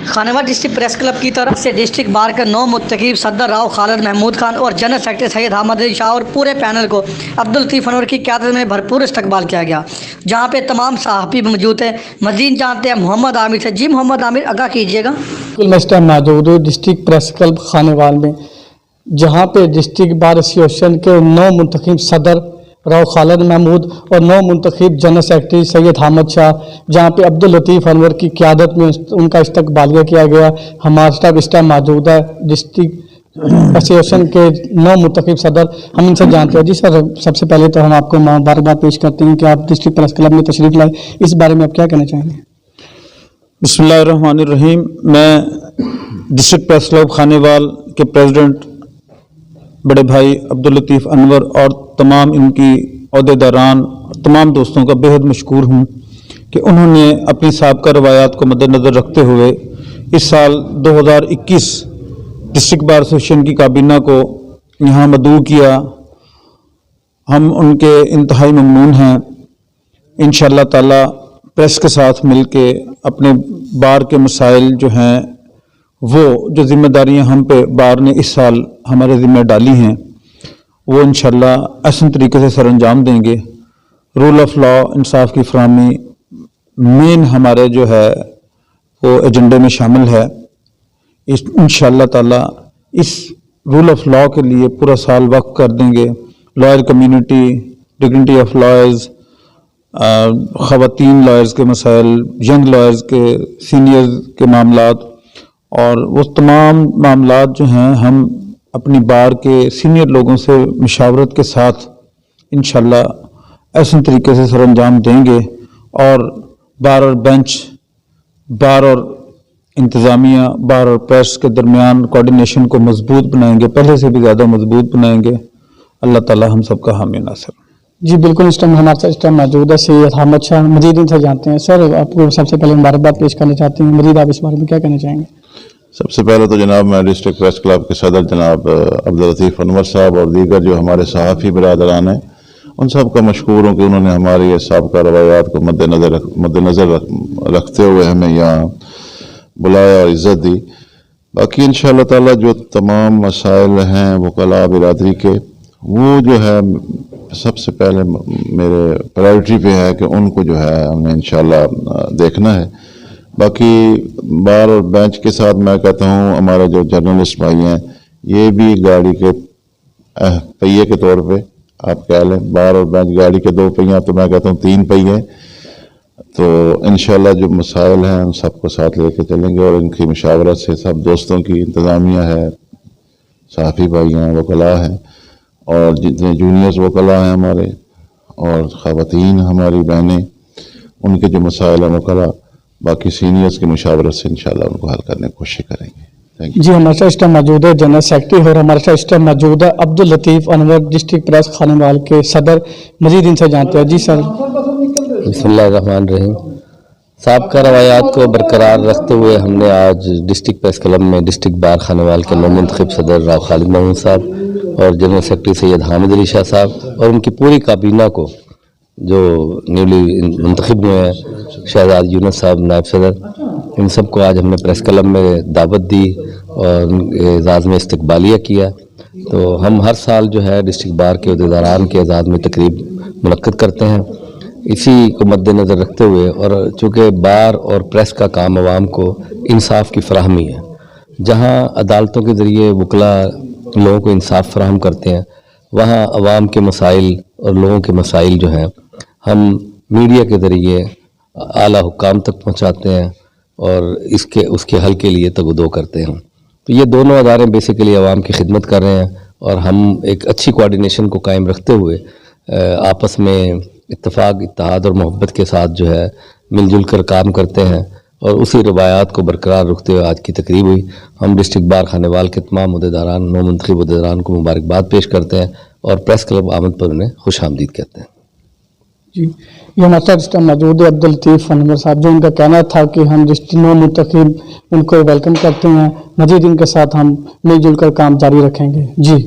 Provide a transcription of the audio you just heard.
Khanewal district press club की तरफ से डिस्ट्रिक्ट बार के 9 मुत्तकीब सदर राव खालिद महमूद खान और जनरल सेक्रेटरी सैयद अहमद अली शाह और पूरे पैनल को अब्दुल लतीफ़ अनवर की क़यादत में भरपूर इस्तकबाल किया गया, जहाँ पे तमाम सहाफ़ी मौजूद हैं। मज़ीद जानते हैं मोहम्मद आमिर से। जी मोहम्मद आमिर, आगाह कीजिएगा। मैं इस टाइम मौजूद हूँ डिस्ट्रिक्ट प्रेस क्लब खानेवाल में, जहाँ पे डिस्ट्रिक्ट बार एसोसिएशन के 9 मुंतखब सदर राव खालिद महमूद और 9 मुंतखब जनरल सेक्रेटरी सैयद अहमद शाह, जहाँ पे अब्दुल लतीफ़ अनवर की क़यादत में उनका इस्तकबालिया किया गया। हमारे साथ इस टाइम मौजूद है डिस्ट्रिक्ट एसोसिएशन के 9 मुंतखब सदर। हम इनसे जानते हैं। जी सर, सबसे पहले तो हम आपको मुबारकबाद पेश करते हैं कि आप डिस्ट्रिक्ट प्रेस क्लब में तशरीफ़ लाए। इस बारे में आप क्या कहना चाहेंगे? बिस्मिल्लाहिर्रहमानिर्रहीम। मैं डिस्ट्रिक्ट प्रेस क्लब खानेवाल के प्रेसिडेंट बड़े भाई अब्दुल लतीफ़ अनवर और तमाम इनकी अहदेदारान, तमाम दोस्तों का बेहद मशकूर हूँ कि उन्होंने अपनी साबका रवायात को मद्देनज़र रखते हुए इस साल 2021 डिस्ट्रिक्ट बार एसोसिएशन की काबीना को यहाँ मदऊ किया। हम उनके इंतहाई ममनून हैं। इंशाअल्लाह ताला प्रेस के साथ मिल के अपने बार के मसाइल जो हैं, वो जो जिम्मेदारियां हम पे बार ने इस साल हमारे ज़िम्मे डाली हैं, वो इंशाअल्लाह अहसन तरीके से सरअंजाम देंगे। रूल ऑफ लॉ, इंसाफ की फराहमी मेन हमारे जो है वो एजेंडे में शामिल है। इस इंशाअल्लाह ताला इस रूल ऑफ लॉ के लिए पूरा साल वक्त कर देंगे। Lawyer community, dignity of lawyers, ख़वातीन लॉयर्स के मसाइल, यंग लॉयर्स के, सीनियर्स के मामलात और वो तमाम मामलात जो हैं हम अपनी बार के सीनियर लोगों से मशावरत के साथ इंशाअल्लाह ऐसे तरीके से सरअंजाम देंगे और बार और बेंच, बार और इंतज़ामिया, बार और प्रेस के दरमियान कोऑर्डिनेशन को मजबूत बनाएंगे, पहले से भी ज़्यादा मजबूत बनाएंगे। अल्लाह ताला हम सबका हामी नासिर। जी बिल्कुल। इस टाइम हमारे साथ इस टाइम मौजूद है सैयद अहमद शाह। मजीद इनसे जानते हैं। सर, आपको सबसे पहले मुबारकबाद पेश करना चाहते हैं। मजीद आप इस बारे में क्या कहना चाहेंगे? सबसे पहले तो जनाब मैं डिस्ट्रिक्ट प्रेस क्लब के सदर जनाब अब्दुल लतीफ़ अनवर साहब और दीगर जो हमारे सहाफ़ी बरादरान हैं, उन सब का मशकूर हूँ कि उन्होंने हमारी ये साबका रवायात को मद्देनज़र रखते हुए हमें यहाँ बुलाया और इज़्ज़त दी। बाकी इंशाअल्लाह ताला जो तमाम मसाइल हैं वकला बिरादरी के, वो जो है सबसे पहले मेरे प्रायोरिटी पे है कि उनको जो है हमने इंशाअल्लाह देखना है। बाकी बार और बेंच के साथ मैं कहता हूँ हमारे जो जर्नलिस्ट भाई हैं, ये भी गाड़ी के पहिए के तौर पे आप कह लें। बार और बेंच गाड़ी के 2 पहिया, तो मैं कहता हूँ 3 पहिए। तो इंशाअल्लाह जो मसाइल हैं उन सबको साथ लेके चलेंगे और इनकी मशावरत से सब दोस्तों की, इंतज़ामिया है, सहाफ़ी भाई हैं, वकला हैं और जितने जूनियर्स वकला हैं हमारे और ख़वातीन हमारी बहनें, उनके जो मसाइल हैं वकला, बाकी सीनियर्स की मुशावरत से इंशाअल्लाह उनको हल करने की कोशिश करेंगे। Thank you. जी, हमारे साथ इस टाइम मौजूद है जनरल सेक्रेटरी और हमारे साथ इस टाइम मौजूद है अब्दुल लतीफ़ अनवर, डिस्ट्रिक्ट प्रेस खानेवाल के सदर। मजीद इनसे जानते हैं। जी सर। बिस्मिल्लाहिर्रहमानिर्रहीम। साबका रवायात को बरकरार रखते हुए हमने आज डिस्ट्रिक्ट प्रेस क्लब में डिस्ट्रिक्ट बार खानेवाल के मुंतखब सदर राव खालिद महमूद साहब और जनरल सेक्रेटरी सैयद अहमद अली शाह साहब और उनकी पूरी काबीना को जो न्यूली मुंतखब हुए हैं, शहजाद यूनुस साहब नायब सदर, इन सब को आज हमने प्रेस क्लब में दावत दी और एजाज़ में इस्तकबालिया किया। तो हम हर साल जो है डिस्ट्रिक्ट बार के अहदेदारान के एजाज़ में तकरीब मुनक्किद करते हैं। इसी को मद्देनज़र रखते हुए और चूँकि बार और प्रेस का काम अवाम को इंसाफ की फराहमी है, जहाँ अदालतों के ज़रिए वकला लोगों को इंसाफ फराहम करते हैं, वहाँ अवाम के मसाइल और लोगों के मसाइल जो हैं हम मीडिया के ज़रिए आला हुक्काम तक पहुँचाते हैं और उसके हल के लिए तगदो करते हैं। तो ये दोनों अदारे बेसिकली आवाम की खिदमत कर रहे हैं और हम एक अच्छी कोऑर्डिनेशन को कायम रखते हुए आपस में इत्तेफाक, इत्तेहाद और मोहब्बत के साथ जो है मिलजुल कर काम करते हैं और उसी रवायात को बरकरार रखते हुए आज की तकरीब हुई। हम डिस्ट्रिक्ट बार खानेवाल के तमाम अहदेदारान, 9 मुंतखब अहदेदारान को मुबारकबाद पेश करते हैं और प्रेस क्लब आमद पर उन्हें खुश आमदीद कहते हैं। जी, ये हमारे साथ इस टाइम मौजूद है अब्दुल लतीफ़ अनवर साहब, जो उनका कहना था कि हम डिस्ट्रिक्ट 9 मुंतखब उनको वेलकम करते हैं। मजीद इनके साथ हम मिलजुल कर काम जारी रखेंगे। जी।